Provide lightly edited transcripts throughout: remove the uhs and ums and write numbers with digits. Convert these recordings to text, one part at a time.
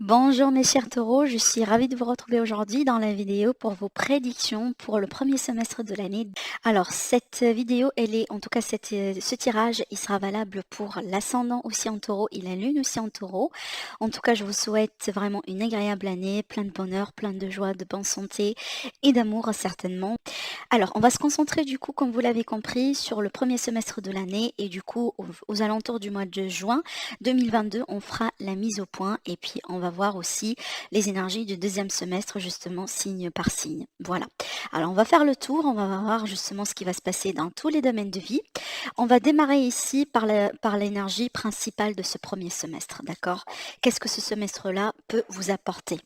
Bonjour mes chers taureaux, je suis ravie de vous retrouver aujourd'hui dans la vidéo pour vos prédictions pour le premier semestre de l'année. Alors cette vidéo, elle est, en tout cas ce tirage, il sera valable pour l'ascendant aussi en taureau et la lune aussi en taureau. En tout cas, je vous souhaite vraiment une agréable année, plein de bonheur, plein de joie, de bonne santé et d'amour certainement. Alors, on va se concentrer du coup, comme vous l'avez compris, sur le premier semestre de l'année et du coup, aux alentours du mois de juin 2022, on fera la mise au point et puis on va voir aussi les énergies du deuxième semestre, justement, signe par signe. Voilà. Alors, on va faire le tour, on va voir justement ce qui va se passer dans tous les domaines de vie. On va démarrer ici par l'énergie principale de ce premier semestre, d'accord? Qu'est-ce que ce semestre-là peut vous apporter?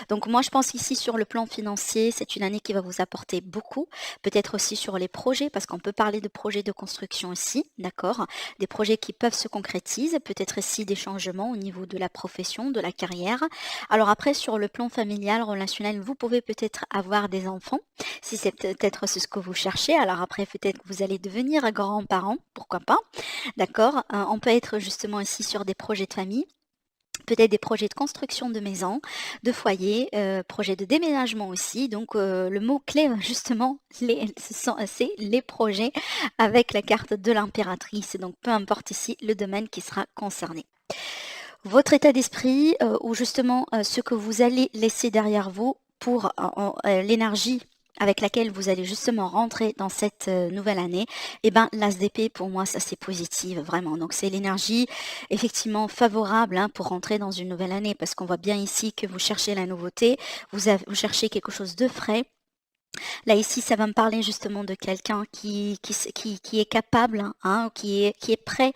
Donc moi, je pense ici sur le plan financier, c'est une année qui va vous apporter beaucoup, peut-être aussi sur les projets, parce qu'on peut parler de projets de construction aussi, d'accord? Des projets qui peuvent se concrétiser, peut-être ici des changements au niveau de la profession, de la carrière. Alors après, sur le plan familial, relationnel, vous pouvez peut-être avoir des enfants, si c'est peut-être ce que vous cherchez. Alors après, peut-être que vous allez devenir grands-parents, pourquoi pas, d'accord? On peut être justement ici sur des projets de famille. Peut-être des projets de construction de maisons, de foyers, projets de déménagement aussi. Donc, le mot-clé, justement, c'est les projets avec la carte de l'impératrice. Donc, peu importe ici le domaine qui sera concerné. Votre état d'esprit, ou justement, ce que vous allez laisser derrière vous pour l'énergie avec laquelle vous allez justement rentrer dans cette nouvelle année, eh ben, l'as d'épée, pour moi, ça c'est positif, vraiment. Donc, c'est l'énergie effectivement favorable pour rentrer dans une nouvelle année, parce qu'on voit bien ici que vous cherchez la nouveauté, vous cherchez quelque chose de frais. Là, ici, ça va me parler justement de quelqu'un qui est capable, qui est prêt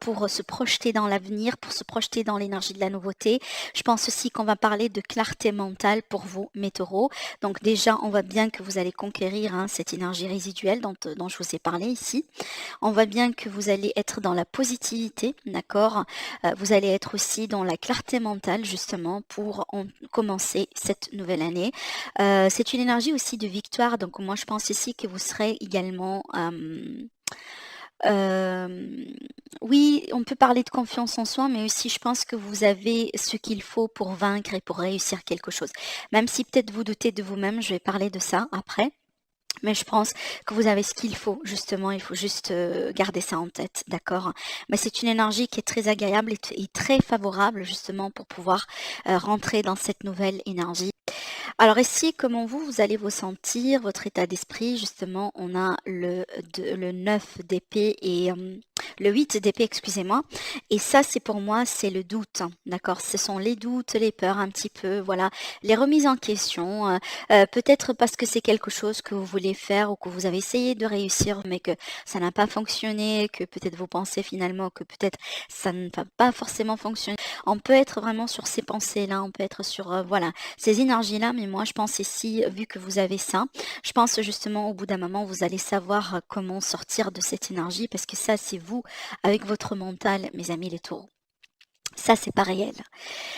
pour se projeter dans l'avenir, pour se projeter dans l'énergie de la nouveauté. Je pense aussi qu'on va parler de clarté mentale pour vous, mes taureaux. Donc déjà, on voit bien que vous allez conquérir cette énergie résiduelle dont je vous ai parlé ici. On voit bien que vous allez être dans la positivité, d'accord? Vous allez être aussi dans la clarté mentale, justement, pour commencer cette nouvelle année. C'est une énergie aussi de victoire, donc moi je pense ici que vous serez également, oui, on peut parler de confiance en soi, mais aussi je pense que vous avez ce qu'il faut pour vaincre et pour réussir quelque chose. Même si peut-être vous doutez de vous-même, je vais parler de ça après. Mais je pense que vous avez ce qu'il faut, justement, il faut juste garder ça en tête, d'accord? Mais c'est une énergie qui est très agréable et très favorable, justement, pour pouvoir rentrer dans cette nouvelle énergie. Alors ici, comment vous allez vous sentir, votre état d'esprit, justement, on a le 9 d'épée et le 8 d'épée, excusez-moi. Et ça, c'est pour moi, c'est le doute, d'accord? Ce sont les doutes, les peurs un petit peu, voilà, les remises en question, peut-être parce que c'est quelque chose que vous voulez faire ou que vous avez essayé de réussir, mais que ça n'a pas fonctionné, que peut-être vous pensez finalement que peut-être ça ne va pas forcément fonctionner. On peut être vraiment sur ces pensées-là, on peut être sur, voilà, ces énergies-là, mais moi je pense ici, vu que vous avez ça, je pense justement au bout d'un moment, vous allez savoir comment sortir de cette énergie parce que ça, c'est vous avec votre mental, mes amis les taureaux. Ça, c'est pas réel.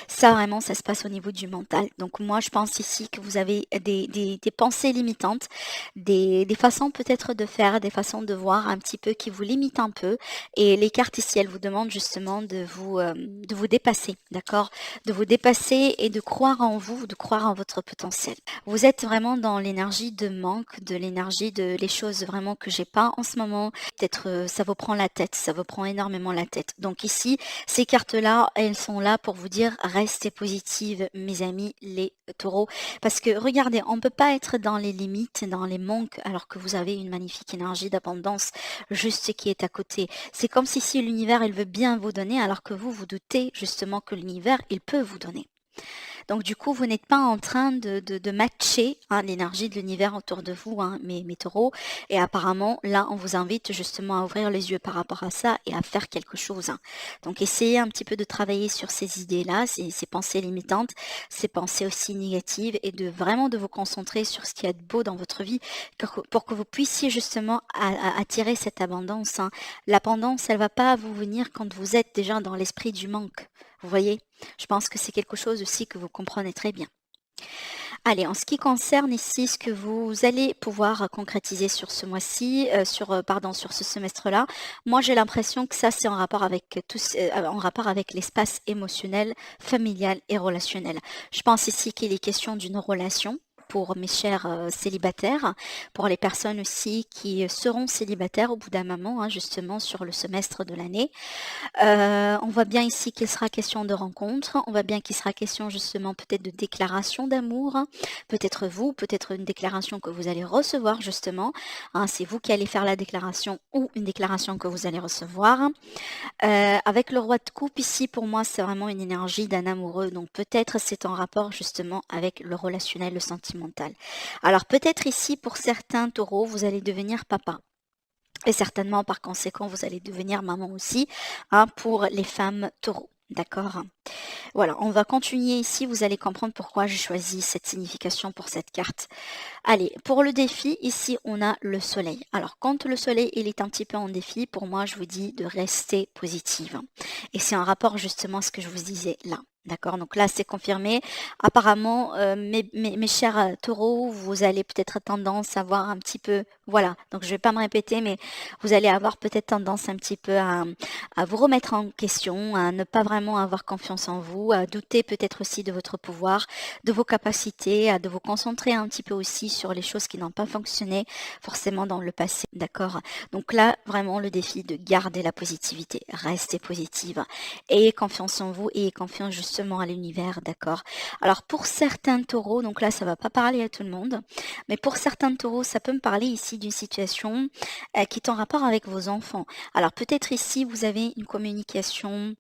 Ça, vraiment, ça se passe au niveau du mental. Donc moi, je pense ici que vous avez des pensées limitantes, des façons peut-être de faire, des façons de voir un petit peu qui vous limitent un peu. Et les cartes ici, elles vous demandent justement de vous dépasser, d'accord? De vous dépasser et de croire en vous, de croire en votre potentiel. Vous êtes vraiment dans l'énergie de manque, de l'énergie de les choses vraiment que j'ai pas en ce moment. Peut-être ça vous prend la tête, ça vous prend énormément la tête. Donc ici, ces cartes-là, elles sont là pour vous dire restez positive, mes amis, les taureaux. Parce que regardez, on ne peut pas être dans les limites, dans les manques, alors que vous avez une magnifique énergie d'abondance juste qui est à côté. C'est comme si l'univers, il veut bien vous donner, alors que vous doutez justement que l'univers, il peut vous donner. Donc du coup, vous n'êtes pas en train de matcher l'énergie de l'univers autour de vous, mes taureaux. Et apparemment, là, on vous invite justement à ouvrir les yeux par rapport à ça et à faire quelque chose. Donc essayez un petit peu de travailler sur ces idées-là, ces pensées limitantes, ces pensées aussi négatives et de vraiment de vous concentrer sur ce qu'il y a de beau dans votre vie pour que vous puissiez justement attirer cette abondance. L'abondance, elle va pas vous venir quand vous êtes déjà dans l'esprit du manque. Vous voyez? Je pense que c'est quelque chose aussi que vous comprenez très bien. Allez, en ce qui concerne ici ce que vous allez pouvoir concrétiser sur ce mois-ci, pardon, sur ce semestre-là, moi j'ai l'impression que ça c'est en rapport avec en rapport avec l'espace émotionnel, familial et relationnel. Je pense ici qu'il est question d'une relation pour mes chers célibataires, pour les personnes aussi qui seront célibataires au bout d'un moment, hein, justement sur le semestre de l'année. On voit bien ici qu'il sera question de rencontre, on voit bien qu'il sera question justement peut-être de déclaration d'amour, hein. Peut-être vous, peut-être une déclaration que vous allez recevoir justement, hein, c'est vous qui allez faire la déclaration ou une déclaration que vous allez recevoir. Avec le roi de coupe ici, pour moi, c'est vraiment une énergie d'un amoureux, donc peut-être c'est en rapport justement avec le relationnel, le sentimental. Alors peut-être ici, pour certains taureaux, vous allez devenir papa. Et certainement, par conséquent, vous allez devenir maman aussi, hein, pour les femmes taureaux. D'accord? Voilà, on va continuer ici. Vous allez comprendre pourquoi j'ai choisi cette signification pour cette carte. Allez, pour le défi, ici, on a le soleil. Alors, quand le soleil, il est un petit peu en défi, pour moi, je vous dis de rester positive. Et c'est en rapport justement à ce que je vous disais là. D'accord, donc là c'est confirmé. Apparemment, mes chers taureaux, vous allez peut-être tendance à voir un petit peu, voilà, donc je vais pas me répéter, mais vous allez avoir peut-être tendance un petit peu à vous remettre en question, à ne pas vraiment avoir confiance en vous, à douter peut-être aussi de votre pouvoir, de vos capacités, à de vous concentrer un petit peu aussi sur les choses qui n'ont pas fonctionné forcément dans le passé, d'accord? Donc là, vraiment le défi de garder la positivité, restez positive, ayez confiance en vous, ayez confiance justement à l'univers, d'accord? Alors pour certains taureaux, donc là ça va pas parler à tout le monde, mais pour certains taureaux, ça peut me parler ici d'une situation qui est en rapport avec vos enfants. Alors peut-être ici vous avez une communication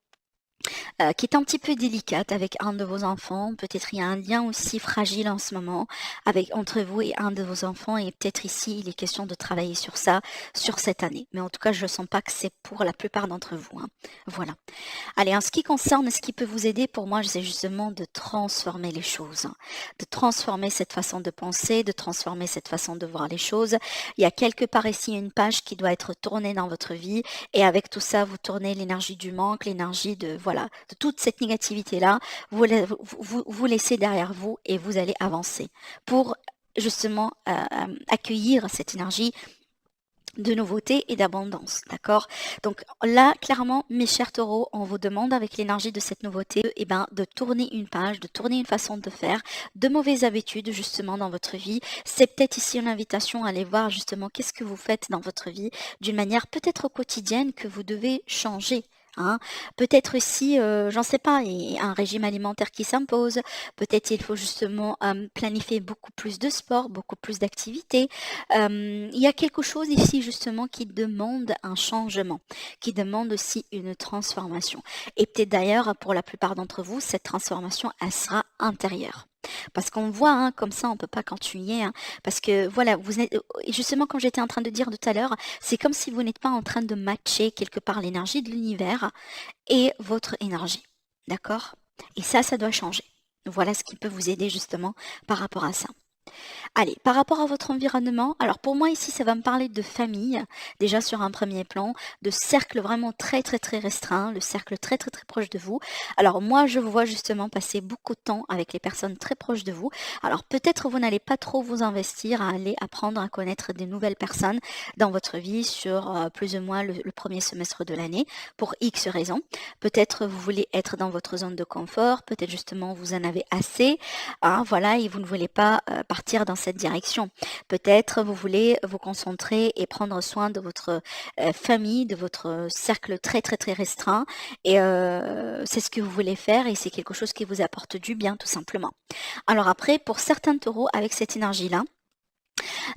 qui est un petit peu délicate avec un de vos enfants. Peut-être il y a un lien aussi fragile en ce moment avec entre vous et un de vos enfants et peut-être ici il est question de travailler sur ça, sur cette année. Mais en tout cas, je ne sens pas que c'est pour la plupart d'entre vous, hein. Voilà. Allez, en ce qui concerne ce qui peut vous aider, pour moi, c'est justement de transformer les choses, hein, de transformer cette façon de penser, de transformer cette façon de voir les choses. Il y a quelque part ici une page qui doit être tournée dans votre vie et avec tout ça, vous tournez l'énergie du manque, l'énergie de voilà, de toute cette négativité-là, vous laissez derrière vous et vous allez avancer pour justement accueillir cette énergie de nouveauté et d'abondance, d'accord? Donc là, clairement, mes chers taureaux, on vous demande avec l'énergie de cette nouveauté, eh ben, de tourner une page, de tourner une façon de faire, de mauvaises habitudes justement dans votre vie. C'est peut-être ici une invitation à aller voir justement qu'est-ce que vous faites dans votre vie d'une manière peut-être quotidienne que vous devez changer, hein. Peut-être aussi, j'en sais pas, un régime alimentaire qui s'impose. Peut-être il faut justement planifier beaucoup plus de sport, beaucoup plus d'activités. Il y a quelque chose ici justement qui demande un changement, qui demande aussi une transformation. Et peut-être d'ailleurs, pour la plupart d'entre vous, cette transformation, elle sera intérieure. Parce qu'on voit, hein, comme ça, on ne peut pas continuer, hein, parce que voilà, vous êtes, justement, comme j'étais en train de dire tout à l'heure, c'est comme si vous n'êtes pas en train de matcher quelque part l'énergie de l'univers et votre énergie. D'accord? Et ça doit changer. Voilà ce qui peut vous aider justement par rapport à ça. Allez, par rapport à votre environnement, alors pour moi ici, ça va me parler de famille, déjà sur un premier plan, de cercle vraiment très très très restreint, le cercle très très très proche de vous. Alors moi, je vous vois justement passer beaucoup de temps avec les personnes très proches de vous. Alors peut-être vous n'allez pas trop vous investir à aller apprendre à connaître des nouvelles personnes dans votre vie sur plus ou moins le premier semestre de l'année, pour X raisons. Peut-être vous voulez être dans votre zone de confort, peut-être justement vous en avez assez, hein, voilà, et vous ne voulez pas partir dans cette direction. Peut-être vous voulez vous concentrer et prendre soin de votre famille, de votre cercle très très très restreint et c'est ce que vous voulez faire et c'est quelque chose qui vous apporte du bien tout simplement. Alors après, pour certains taureaux avec cette énergie-là,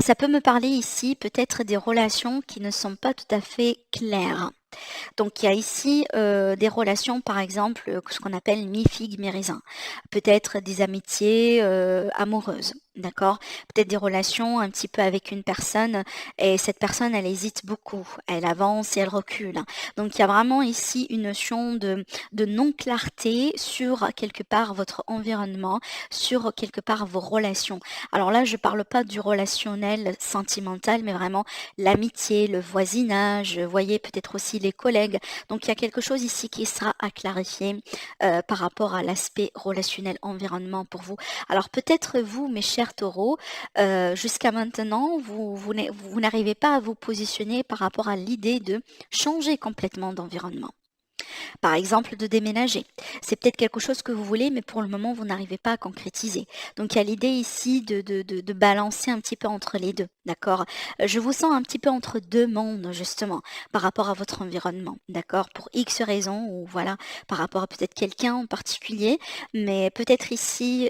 ça peut me parler ici peut-être des relations qui ne sont pas tout à fait claires. Donc il y a ici des relations, par exemple, ce qu'on appelle mi-figue, mi-raisin. Peut-être des amitiés amoureuses. D'accord? Peut-être des relations un petit peu avec une personne et cette personne, elle hésite beaucoup, elle avance et elle recule. Donc il y a vraiment ici une notion de non-clarté sur quelque part votre environnement, sur quelque part vos relations. Alors là, je parle pas du relationnel sentimental, mais vraiment l'amitié, le voisinage, vous voyez peut-être aussi les collègues. Donc il y a quelque chose ici qui sera à clarifier par rapport à l'aspect relationnel environnement pour vous. Alors peut-être vous, mes chers taureaux, jusqu'à maintenant, vous n'arrivez pas à vous positionner par rapport à l'idée de changer complètement d'environnement. Par exemple, de déménager. C'est peut-être quelque chose que vous voulez, mais pour le moment, vous n'arrivez pas à concrétiser. Donc, il y a l'idée ici de balancer un petit peu entre les deux, d'accord? Je vous sens un petit peu entre deux mondes, justement, par rapport à votre environnement, d'accord? Pour X raisons, ou voilà, par rapport à peut-être quelqu'un en particulier, mais peut-être ici,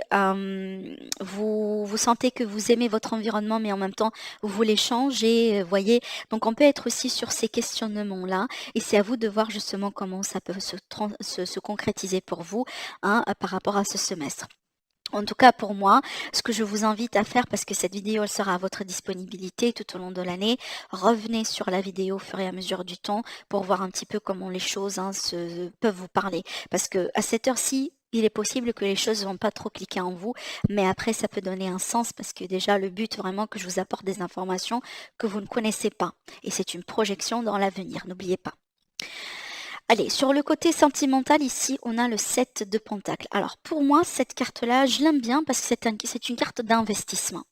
vous sentez que vous aimez votre environnement, mais en même temps, vous voulez changer, voyez? Donc, on peut être aussi sur ces questionnements-là et c'est à vous de voir justement comment ça peut se concrétiser pour vous hein, par rapport à ce semestre. En tout cas, pour moi, ce que je vous invite à faire, parce que cette vidéo elle sera à votre disponibilité tout au long de l'année, revenez sur la vidéo au fur et à mesure du temps pour voir un petit peu comment les choses hein, peuvent vous parler. Parce que à cette heure-ci, il est possible que les choses ne vont pas trop cliquer en vous, mais après, ça peut donner un sens parce que déjà, le but vraiment que je vous apporte des informations que vous ne connaissez pas. Et c'est une projection dans l'avenir, n'oubliez pas. Allez, sur le côté sentimental, ici, on a le 7 de Pentacle. Alors, pour moi, cette carte-là, je l'aime bien parce que c'est une carte d'investissement.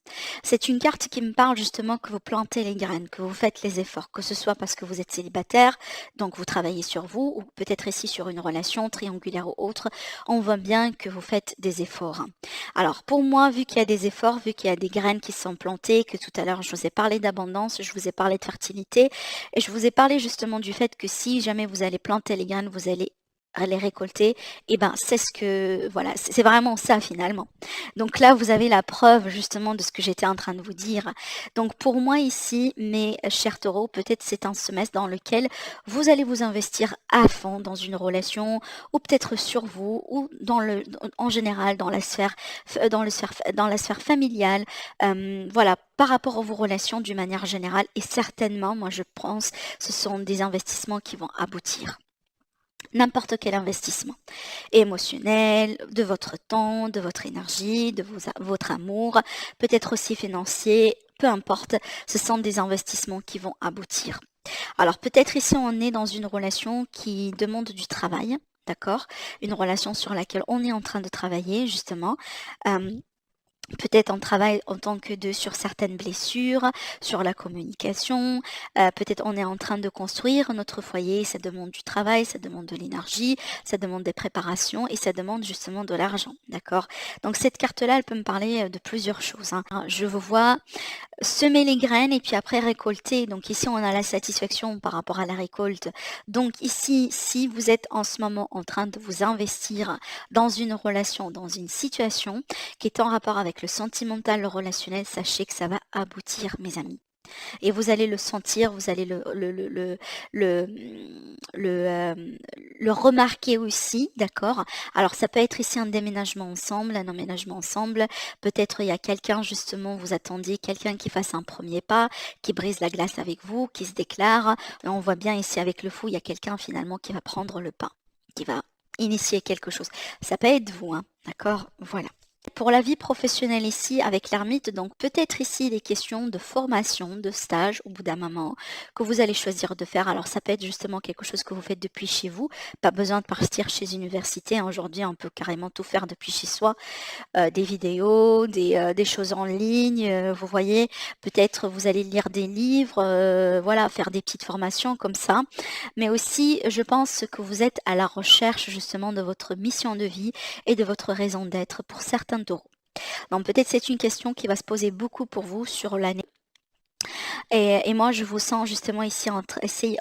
C'est une carte qui me parle justement que vous plantez les graines, que vous faites les efforts, que ce soit parce que vous êtes célibataire, donc vous travaillez sur vous, ou peut-être ici sur une relation triangulaire ou autre, on voit bien que vous faites des efforts. Alors, pour moi, vu qu'il y a des efforts, vu qu'il y a des graines qui sont plantées, que tout à l'heure, je vous ai parlé d'abondance, je vous ai parlé de fertilité, et je vous ai parlé justement du fait que si jamais vous allez planter les graines, vous allez les récolter, et ben c'est ce que voilà, c'est vraiment ça finalement. Donc là, vous avez la preuve justement de ce que j'étais en train de vous dire. Donc pour moi ici, mes chers taureaux, peut-être c'est un semestre dans lequel vous allez vous investir à fond dans une relation, ou peut-être sur vous, ou en général dans la sphère familiale. Voilà, par rapport à vos relations d'une manière générale, et certainement, moi je pense, ce sont des investissements qui vont aboutir. N'importe quel investissement émotionnel, de votre temps, de votre énergie, de votre amour, peut-être aussi financier, peu importe, ce sont des investissements qui vont aboutir. Alors peut-être ici on est dans une relation qui demande du travail, d'accord? Une relation sur laquelle on est en train de travailler justement. Peut-être on travaille en tant que 2 sur certaines blessures, sur la communication, peut-être on est en train de construire notre foyer, ça demande du travail, ça demande de l'énergie, ça demande des préparations et ça demande justement de l'argent, d'accord? Donc cette carte-là, elle peut me parler, de plusieurs choses, hein. Je vous vois semer les graines et puis après récolter. Donc ici, on a la satisfaction par rapport à la récolte. Donc ici, si vous êtes en ce moment en train de vous investir dans une relation, dans une situation qui est en rapport avec le sentimental, le relationnel, sachez que ça va aboutir, mes amis. Et vous allez le sentir, vous allez le, le, le remarquer aussi, d'accord? Alors ça peut être ici un déménagement ensemble, un emménagement ensemble. Peut-être il y a quelqu'un justement, vous attendiez quelqu'un qui fasse un premier pas, qui brise la glace avec vous, qui se déclare. Là, on voit bien ici avec le fou, il y a quelqu'un finalement qui va prendre le pas, qui va initier quelque chose. Ça peut être vous, hein, d'accord? Voilà. Pour la vie professionnelle ici, avec l'ermite, donc peut-être ici des questions de formation, de stage au bout d'un moment que vous allez choisir de faire. Alors ça peut être justement quelque chose que vous faites depuis chez vous, pas besoin de partir chez université. Aujourd'hui, on peut carrément tout faire depuis chez soi, des vidéos, des choses en ligne, vous voyez. Peut-être vous allez lire des livres, voilà, faire des petites formations comme ça. Mais aussi, je pense que vous êtes à la recherche justement de votre mission de vie et de votre raison d'être pour certains taureaux. Donc peut-être c'est une question qui va se poser beaucoup pour vous sur l'année. Et moi, je vous sens justement ici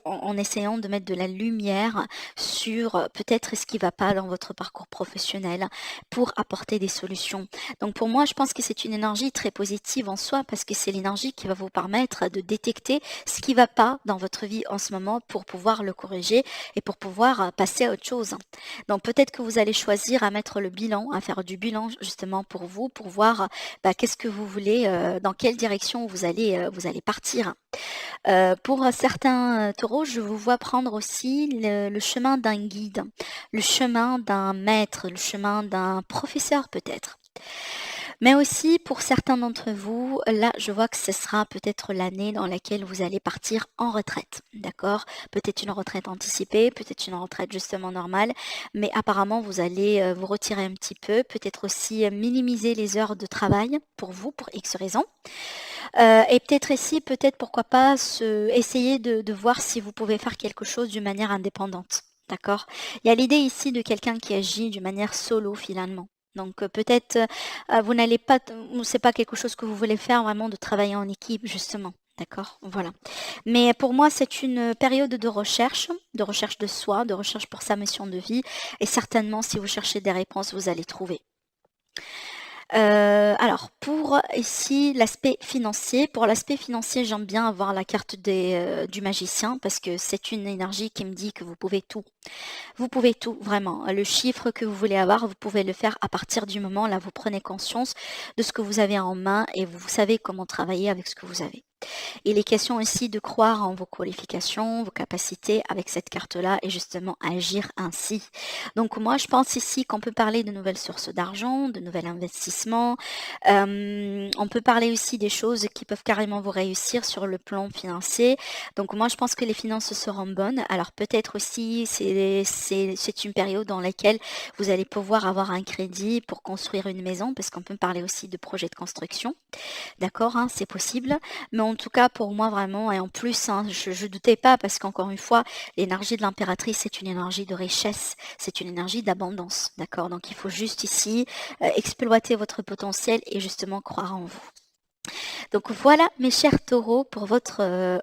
en essayant de mettre de la lumière sur peut-être ce qui ne va pas dans votre parcours professionnel pour apporter des solutions. Donc pour moi, je pense que c'est une énergie très positive en soi parce que c'est l'énergie qui va vous permettre de détecter ce qui ne va pas dans votre vie en ce moment pour pouvoir le corriger et pour pouvoir passer à autre chose. Donc peut-être que vous allez choisir à mettre le bilan, à faire du bilan justement pour vous, pour voir qu'est-ce que vous voulez, dans quelle direction vous allez partir. Pour certains taureaux, je vous vois prendre aussi le chemin d'un guide, le chemin d'un maître, le chemin d'un professeur peut-être. Mais aussi pour certains d'entre vous, là, je vois que ce sera peut-être l'année dans laquelle vous allez partir en retraite, d'accord? Peut-être une retraite anticipée, peut-être une retraite justement normale, mais apparemment vous allez vous retirer un petit peu, peut-être aussi minimiser les heures de travail pour vous, pour X raisons. Et peut-être ici, peut-être pourquoi pas essayer de voir si vous pouvez faire quelque chose d'une manière indépendante, d'accord? Il y a l'idée ici de quelqu'un qui agit d'une manière solo finalement. Donc peut-être vous n'allez pas, c'est pas quelque chose que vous voulez faire vraiment de travailler en équipe justement. D'accord, voilà. Mais pour moi, c'est une période de recherche de soi, de recherche pour sa mission de vie. Et certainement, si vous cherchez des réponses, vous allez trouver. Alors pour ici pour l'aspect financier, j'aime bien avoir la carte du magicien parce que c'est une énergie qui me dit que vous pouvez tout. Vous pouvez tout, vraiment. Le chiffre que vous voulez avoir, vous pouvez le faire à partir du moment là, vous prenez conscience de ce que vous avez en main et vous savez comment travailler avec ce que vous avez. Il est question aussi de croire en vos qualifications, vos capacités avec cette carte-là et justement agir ainsi. Donc moi, je pense ici qu'on peut parler de nouvelles sources d'argent, de nouveaux investissements. On peut parler aussi des choses qui peuvent carrément vous réussir sur le plan financier. Donc moi, je pense que les finances seront bonnes. Alors peut-être aussi, c'est une période dans laquelle vous allez pouvoir avoir un crédit pour construire une maison, parce qu'on peut parler aussi de projet de construction. D'accord, hein, c'est possible. Mais en tout cas, pour moi, vraiment, et en plus, hein, je doutais pas parce qu'encore une fois, l'énergie de l'impératrice, c'est une énergie de richesse, c'est une énergie d'abondance. D'accord? Donc, il faut juste ici exploiter votre potentiel et justement croire en vous. Donc voilà mes chers taureaux pour votre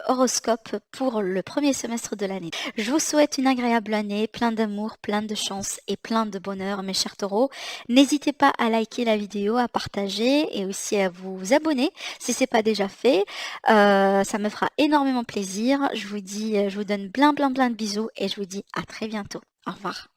horoscope pour le premier semestre de l'année. Je vous souhaite une agréable année, plein d'amour, plein de chance et plein de bonheur mes chers taureaux. N'hésitez pas à liker la vidéo, à partager et aussi à vous abonner si ce n'est pas déjà fait. Ça me fera énormément plaisir. Je vous donne plein de bisous et je vous dis à très bientôt. Au revoir.